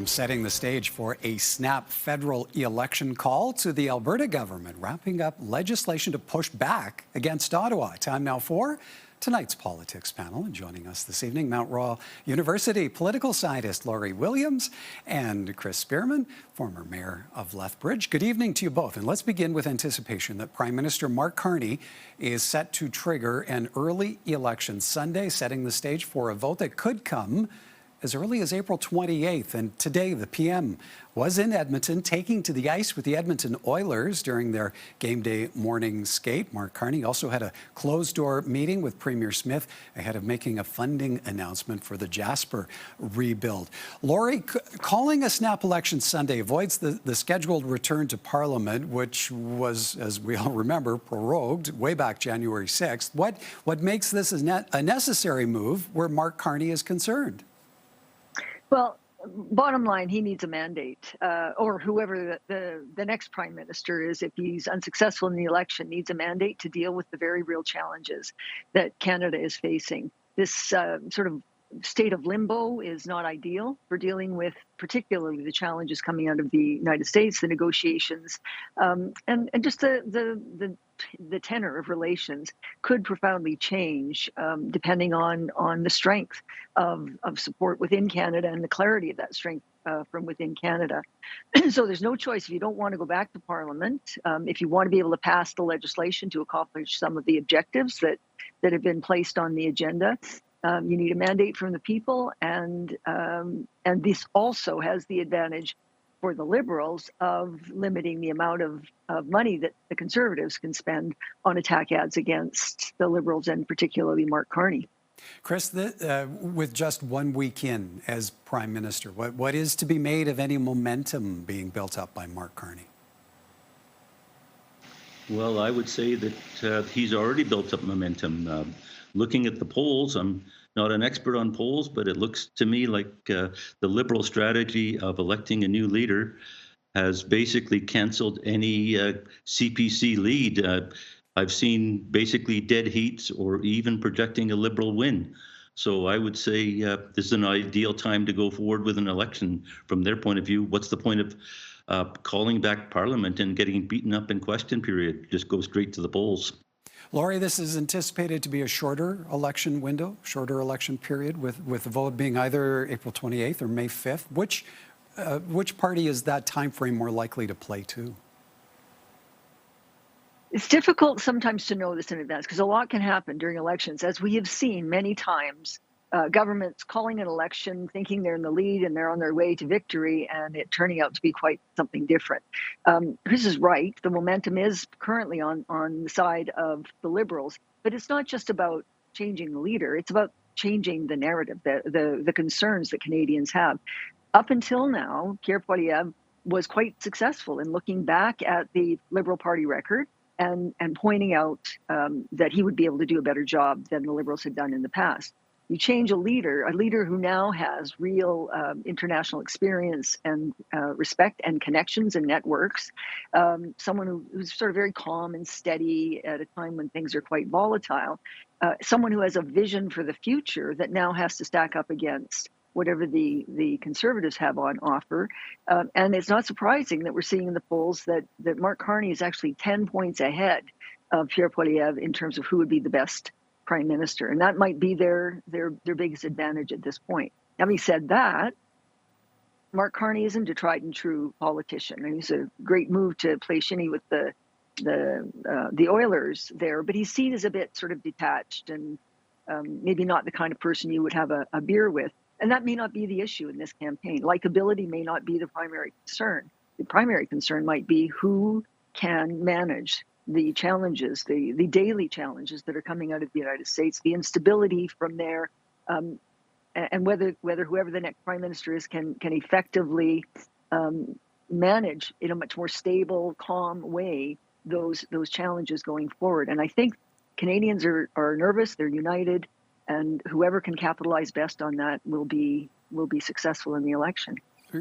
From setting the stage for a snap federal election call to the Alberta government wrapping up legislation to push back against Ottawa. Time now for tonight's politics panel. And joining us this evening, Mount Royal University political scientist Laurie Williams and Chris Spearman, former mayor of Lethbridge. Good evening to you both. And let's begin with anticipation that Prime Minister Mark Carney is set to trigger an early election Sunday, setting the stage for a vote that could come as early as April 28th. And today, the PM was in Edmonton, taking to the ice with the Edmonton Oilers during their game day morning skate. Mark Carney also had a closed-door meeting with Premier Smith ahead of making a funding announcement for the Jasper rebuild. Laurie, calling a snap election Sunday avoids the scheduled return to Parliament, which was, as we all remember, prorogued way back January 6th. What makes this a necessary move where Mark Carney is concerned? Well, bottom line, he needs a mandate, or whoever the next prime minister is, if he's unsuccessful in the election, needs a mandate to deal with the very real challenges that Canada is facing. This sort of state of limbo is not ideal for dealing with particularly the challenges coming out of the United States, the negotiations, and just the tenor of relations could profoundly change depending on the strength of support within Canada and the clarity of that strength from within Canada. So there's no choice. If you don't want to go back to Parliament, if you want to be able to pass the legislation to accomplish some of the objectives that have been placed on the agenda, you need a mandate from the people, and this also has the advantage for the Liberals of limiting the amount of money that the Conservatives can spend on attack ads against the Liberals and particularly Mark Carney. Chris, with just 1 week in as Prime Minister, what is to be made of any momentum being built up by Mark Carney? Well, I would say that he's already built up momentum. Looking at the polls, I'm not an expert on polls, but it looks to me like the Liberal strategy of electing a new leader has basically canceled any CPC lead. I've seen basically dead heats or even projecting a Liberal win. So I would say this is an ideal time to go forward with an election. From their point of view, what's the point of calling back Parliament and getting beaten up in question period? Just go straight to the polls. Laurie, this is anticipated to be a shorter election window, shorter election period, with the vote being either April 28th or May 5th. Which party is that time frame more likely to play to? It's difficult sometimes to know this in advance because a lot can happen during elections, as we have seen many times. Governments calling an election, thinking they're in the lead and they're on their way to victory, and it turning out to be quite something different. Chris is right. The momentum is currently on the side of the Liberals, but it's not just about changing the leader. It's about changing the narrative, the concerns that Canadians have. Up until now, Pierre Poilievre was quite successful in looking back at the Liberal Party record and pointing out that he would be able to do a better job than the Liberals had done in the past. You change a leader who now has real international experience and respect and connections and networks, someone who's sort of very calm and steady at a time when things are quite volatile, someone who has a vision for the future that now has to stack up against whatever the Conservatives have on offer. And it's not surprising that we're seeing in the polls that Mark Carney is actually 10 points ahead of Pierre Poilievre in terms of who would be the best Prime Minister, and that might be their biggest advantage at this point. Having said that, Mark Carney isn't a tried and true politician, and he's a great move to play shinny with the Oilers there, but he's seen as a bit sort of detached and maybe not the kind of person you would have a beer with, and that may not be the issue in this campaign. Likability may not be the primary concern. The primary concern might be who can manage the challenges, the daily challenges that are coming out of the United States, the instability from there, and whether whoever the next prime minister is can effectively manage in a much more stable, calm way those challenges going forward. And I think Canadians are nervous, they're united, and whoever can capitalize best on that will be successful in the election.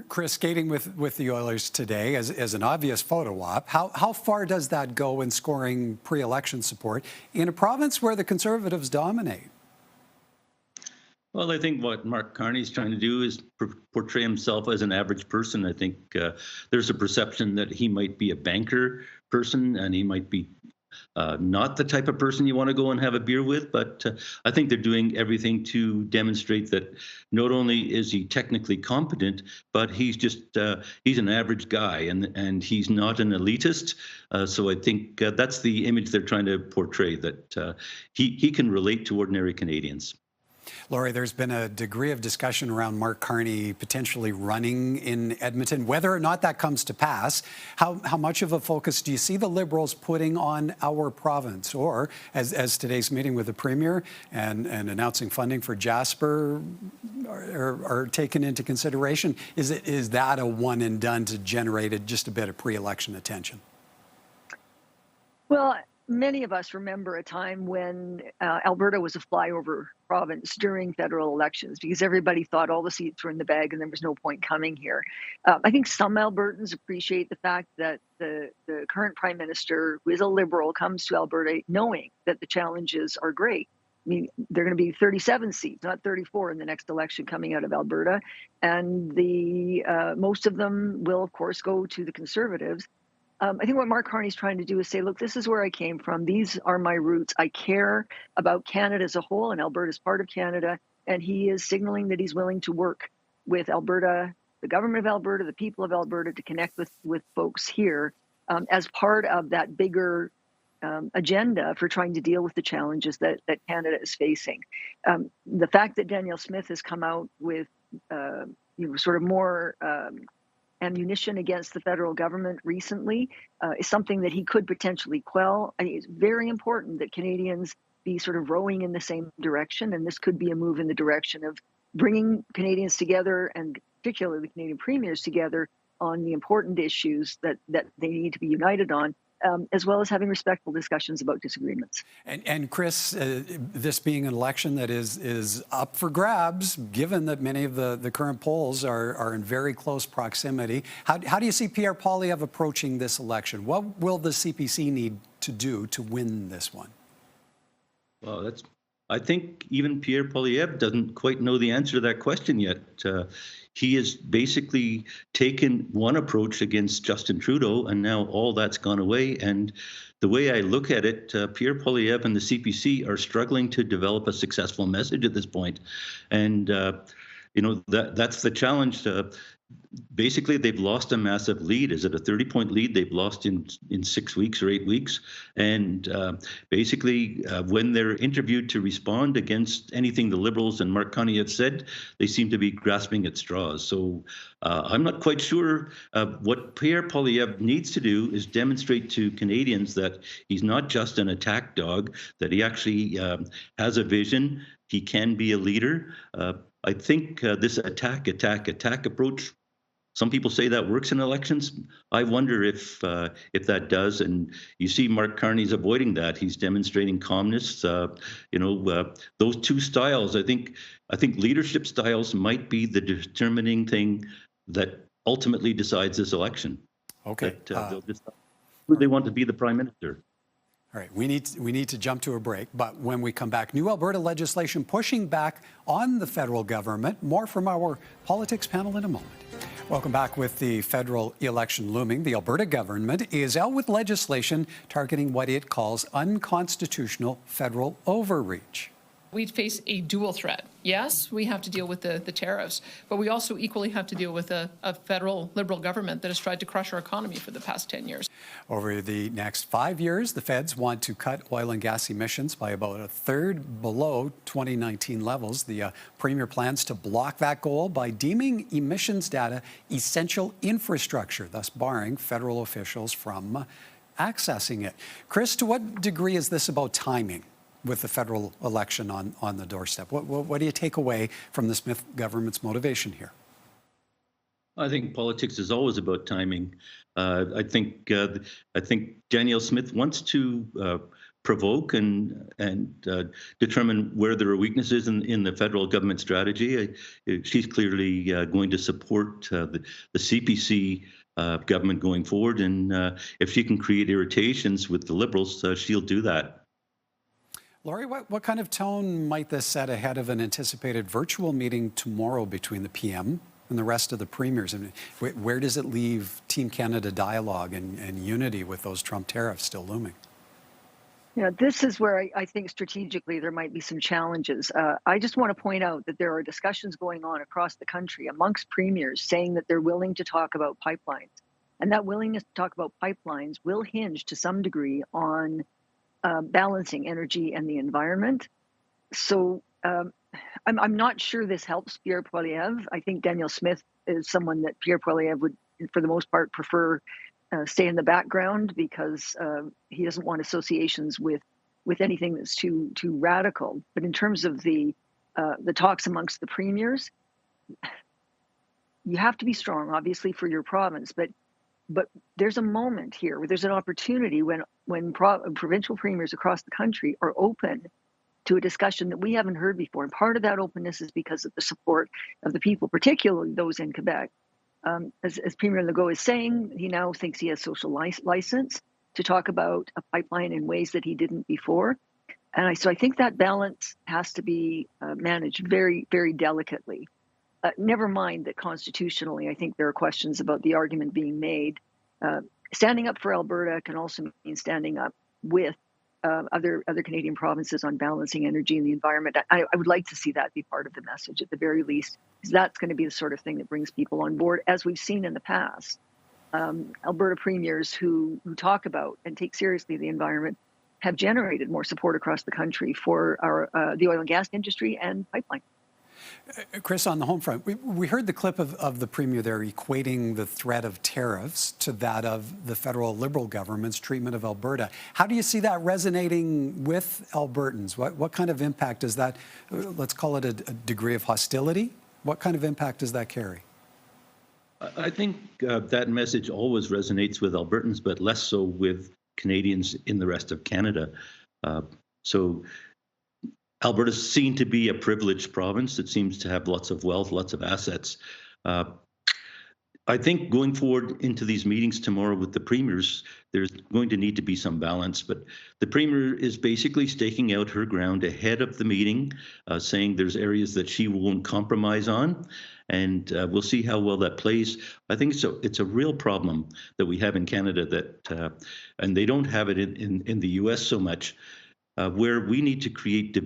Chris, skating with the Oilers today as an obvious photo op, how far does that go in scoring pre-election support in a province where the Conservatives dominate? Well, I think what Mark Carney's trying to do is portray himself as an average person. I think there's a perception that he might be a banker person and he might be not the type of person you want to go and have a beer with, but I think they're doing everything to demonstrate that not only is he technically competent, but he's an average guy, and he's not an elitist. So I think that's the image they're trying to portray, that he can relate to ordinary Canadians. Laurie, there's been a degree of discussion around Mark Carney potentially running in Edmonton. Whether or not that comes to pass, how much of a focus do you see the Liberals putting on our province? Or, as today's meeting with the Premier and announcing funding for Jasper are taken into consideration, is that a one and done to generate just a bit of pre-election attention? Well, many of us remember a time when Alberta was a flyover province during federal elections because everybody thought all the seats were in the bag and there was no point coming here. I think some Albertans appreciate the fact that the current Prime Minister, who is a Liberal, comes to Alberta knowing that the challenges are great. I mean, there are going to be 37 seats, not 34 in the next election coming out of Alberta. And most of them will, of course, go to the Conservatives. I think what Mark Carney's trying to do is say, look, this is where I came from. These are my roots. I care about Canada as a whole, and Alberta is part of Canada. And he is signaling that he's willing to work with Alberta, the government of Alberta, the people of Alberta, to connect with folks here as part of that bigger agenda for trying to deal with the challenges that Canada is facing. The fact that Danielle Smith has come out with sort of more ammunition against the federal government recently is something that he could potentially quell. I think it's very important that Canadians be sort of rowing in the same direction, and this could be a move in the direction of bringing Canadians together, and particularly the Canadian premiers together, on the important issues that they need to be united on, as well as having respectful discussions about disagreements. And Chris, this being an election that is up for grabs, given that many of the current polls are in very close proximity, how do you see Pierre Poilievre approaching this election? What will the CPC need to do to win this one? Well, I think even Pierre Poilievre doesn't quite know the answer to that question yet. He has basically taken one approach against Justin Trudeau, and now all that's gone away. And the way I look at it, Pierre Poilievre and the CPC are struggling to develop a successful message at this point. And, that's the challenge. Basically, they've lost a massive lead. Is it a 30-point lead they've lost in 6 weeks or 8 weeks? And basically, when they're interviewed to respond against anything the Liberals and Mark Carney have said, they seem to be grasping at straws. So I'm not quite sure. What Pierre Poilievre needs to do is demonstrate to Canadians that he's not just an attack dog, that he actually has a vision. He can be a leader. I think this attack approach, some people say that works in elections. I wonder if that does. And you see Mark Carney's avoiding that. He's demonstrating calmness. Those two styles, I think leadership styles might be the determining thing that ultimately decides this election. Okay. They'll decide who they want to be the Prime Minister. All right, we need to jump to a break, but when we come back, new Alberta legislation pushing back on the federal government. More from our politics panel in a moment. Welcome back. With the federal election looming, the Alberta government is out with legislation targeting what it calls unconstitutional federal overreach. We face a dual threat. Yes, we have to deal with the tariffs, but we also equally have to deal with a federal Liberal government that has tried to crush our economy for the past 10 years. Over the next 5 years, the feds want to cut oil and gas emissions by about a third below 2019 levels. The Premier plans to block that goal by deeming emissions data essential infrastructure, thus barring federal officials from accessing it. Chris, to what degree is this about timing with the federal election on the doorstep? What do you take away from the Smith government's motivation here? I think politics is always about timing. I think Danielle Smith wants to provoke and determine where there are weaknesses in the federal government strategy. She's clearly going to support the CPC government going forward, and if she can create irritations with the Liberals, she'll do that. Laurie, what kind of tone might this set ahead of an anticipated virtual meeting tomorrow between the PM and the rest of the premiers? And where does it leave Team Canada dialogue and unity with those Trump tariffs still looming? Yeah, this is where I think strategically there might be some challenges. I just want to point out that there are discussions going on across the country amongst premiers saying that they're willing to talk about pipelines. And that willingness to talk about pipelines will hinge to some degree on balancing energy and the environment. So I'm not sure this helps Pierre Poilievre. I think Daniel Smith is someone that Pierre Poilievre would, for the most part, prefer stay in the background because he doesn't want associations with anything that's too radical. But in terms of the talks amongst the premiers, you have to be strong, obviously, for your province. But there's a moment here where there's an opportunity when provincial premiers across the country are open to a discussion that we haven't heard before. And part of that openness is because of the support of the people, particularly those in Quebec. As Premier Legault is saying, he now thinks he has social license to talk about a pipeline in ways that he didn't before. And so I think that balance has to be managed very, very delicately. Never mind that constitutionally, I think there are questions about the argument being made. Standing up for Alberta can also mean standing up with other Canadian provinces on balancing energy and the environment. I would like to see that be part of the message at the very least, because that's going to be the sort of thing that brings people on board, as we've seen in the past. Alberta premiers who talk about and take seriously the environment have generated more support across the country for the oil and gas industry and pipeline. Chris, on the home front, we heard the clip of the Premier there equating the threat of tariffs to that of the federal Liberal government's treatment of Alberta. How do you see that resonating with Albertans? What kind of impact does that, let's call it a degree of hostility? What kind of impact does that carry? I think that message always resonates with Albertans, but less so with Canadians in the rest of Canada. So Alberta's seen to be a privileged province that seems to have lots of wealth, lots of assets. I think going forward into these meetings tomorrow with the premiers, there's going to need to be some balance. But the premier is basically staking out her ground ahead of the meeting, saying there's areas that she won't compromise on. And we'll see how well that plays. I think it's a real problem that we have in Canada that, and they don't have it in the U.S. so much, where we need to create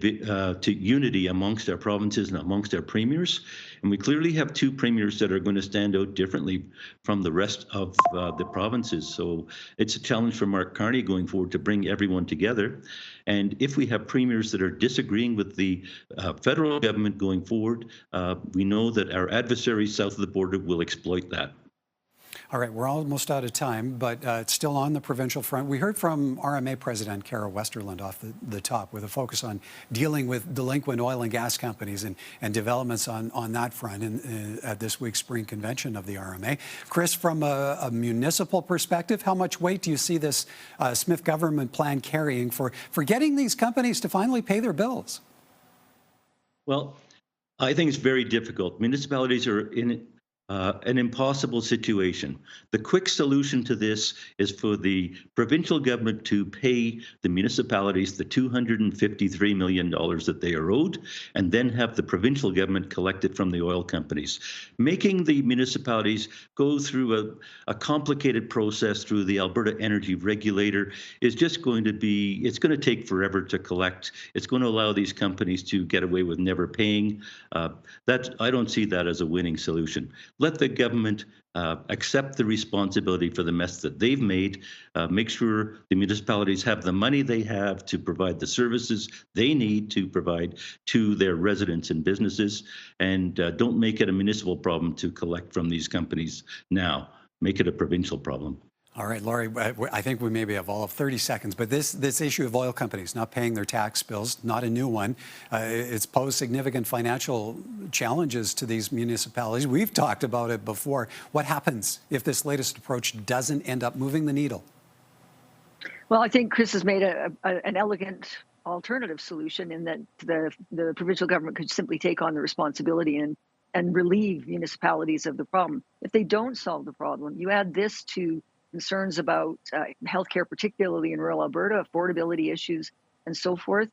unity amongst our provinces and amongst our premiers. And we clearly have two premiers that are going to stand out differently from the rest of the provinces. So it's a challenge for Mark Carney going forward to bring everyone together. And if we have premiers that are disagreeing with the federal government going forward, we know that our adversaries south of the border will exploit that. All right, we're almost out of time, but it's still on the provincial front. We heard from RMA President Kara Westerland off the top with a focus on dealing with delinquent oil and gas companies and developments on that front at this week's spring convention of the RMA. Chris, from a municipal perspective, how much weight do you see this Smith government plan carrying for getting these companies to finally pay their bills? Well, I think it's very difficult. Municipalities are in an impossible situation. The quick solution to this is for the provincial government to pay the municipalities the $253 million that they are owed, and then have the provincial government collect it from the oil companies. Making the municipalities go through a complicated process through the Alberta Energy Regulator is just going to be, it's going to take forever to collect. It's going to allow these companies to get away with never paying. I don't see that as a winning solution. Let the government accept the responsibility for the mess that they've made, make sure the municipalities have the money they have to provide the services they need to provide to their residents and businesses, and don't make it a municipal problem to collect from these companies now. Make it a provincial problem. All right, Laurie, I think we maybe have all of 30 seconds, but this issue of oil companies not paying their tax bills, not a new one. It's posed significant financial challenges to these municipalities. We've talked about it before. What happens if this latest approach doesn't end up moving the needle? Well, I think Chris has made an elegant alternative solution in that the provincial government could simply take on the responsibility and relieve municipalities of the problem. If they don't solve the problem, you add this to concerns about healthcare, particularly in rural Alberta, affordability issues, and so forth.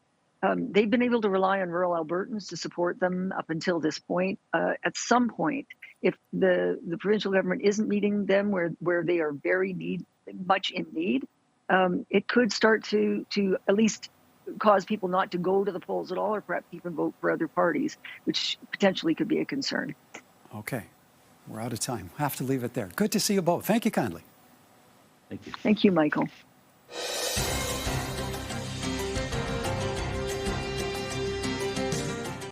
they've been able to rely on rural Albertans to support them up until this point. At some point, if the provincial government isn't meeting them where they are much in need, it could start to at least cause people not to go to the polls at all, or perhaps even vote for other parties, which potentially could be a concern. Okay, we're out of time. Have to leave it there. Good to see you both. Thank you kindly. Thank you. Thank you, Michael.